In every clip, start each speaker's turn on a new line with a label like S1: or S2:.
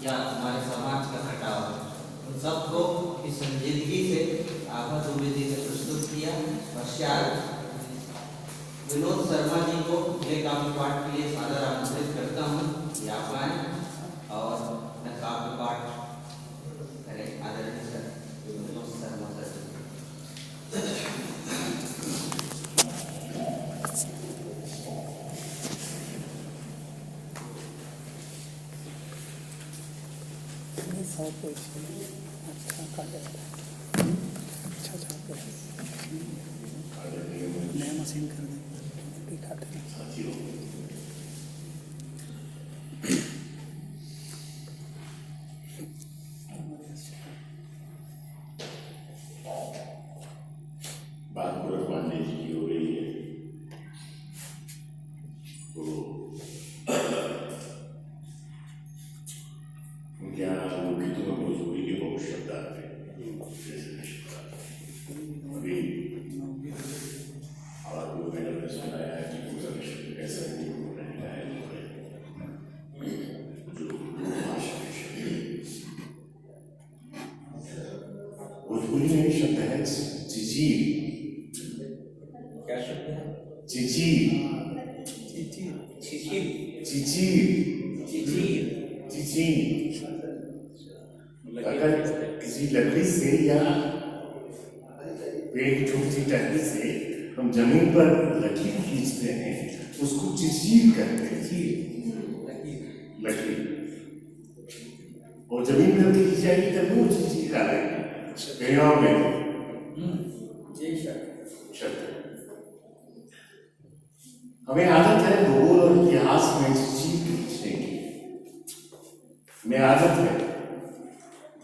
S1: या हमारे समाज का घटाव है, उन सबको इस संजीदगी से आभा दुबे जी ने प्रस्तुत किया। पश्चात विनोद शर्मा जी को अगले काव्य पाठ के लिए सादर आमंत्रित करता हूँ कि आप आएं और काव्य पाठ करें। आदरणीय सर विनोद शर्मा सर।
S2: नया मशीन कर दें दिखाते
S3: बात को रखवाने की हो रही है तो उनके यहाँ लोकगीतों में भोजपुरी के बहुत शब्द आते हैं। अभी और वो मैंने सुनाया है कि पूरा शब्द कैसे हो रहे हैं जो भाषा के शब्द भोजपुरी में शब्द है चिचीर।
S1: क्या शब्द है?
S3: चिचीर
S1: चिचीर
S3: चिचीर
S1: चिचीर
S3: चिचीर। अगर किसी लकड़ी से या पेड़ की छोटी सी टहनी से हम जमीन पर लकीर खींचते हैं उसको चिचीर कहते हैं। लकीर और जमीन पर खींची जाएगी तब वो चिचीर का लगेगी। गाँव में हमें आदत है भूगोल और इतिहास में चिचीर खींचने की। हमें आदत है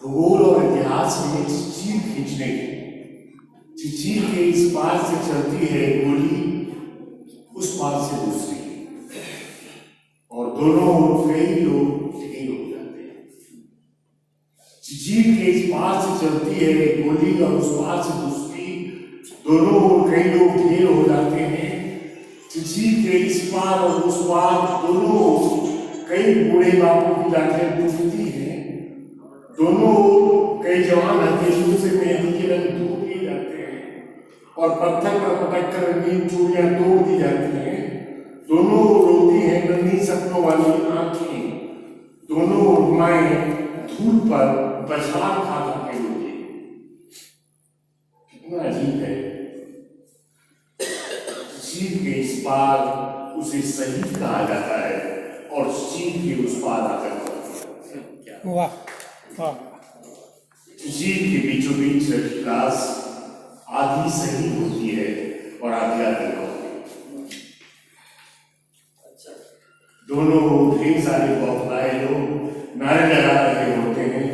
S3: भूगोल और इतिहास में चिचीर खींचने की। चिचीर के इस पार से चलती है गोली, उस पार से दूसरी, और दोनों ओर कई लोग ढेर हो जाते हैं। चिचीर के इस पार से चलती है गोली और उस पार से दूसरी, दोनों ओर कई लोग ढेर हो जाते हैं। चिचीर के इस पार और उस पार दोनों ओर कई बूढ़े बापों की लाठें टूटती हैं। दोनों ओर कई जवान हथियारों से मेहंदी के रंग धो दिए जाते हैं और पत्थर पर पटक कर रंगीन चूड़ियां तोड़ दी जाती हैं। दोनों ओर रोती हैं नन्ही सपनों वाली आंखें। दोनों ओर माएं धूल पर बछाड़ खा के रोती। कितना अजीब है। चीन के इस पार उसे शहीद कहा जाता है और चीन के उस पार आकर
S2: वाह वाह।
S3: चीन के बीचों बीच क्लास आधी शहीद होती है और आधी आदमी होती है। दोनों ढेर सारे बौखलाए लोग नारे लगा रहे होते हैं।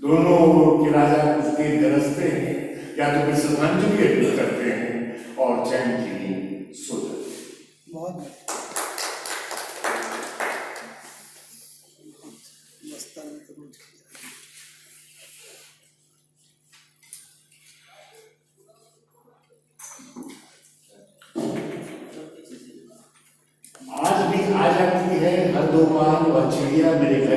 S3: दोनों के राजा कुछ देर गरजते हैं या तो फिर श्रद्धांजलि अर्पित करते हैं और चैन की नींद सो जाते हैं।
S2: बहुत
S3: आज भी आ जाती है हर दोपहर वह चिड़िया मेरे घर।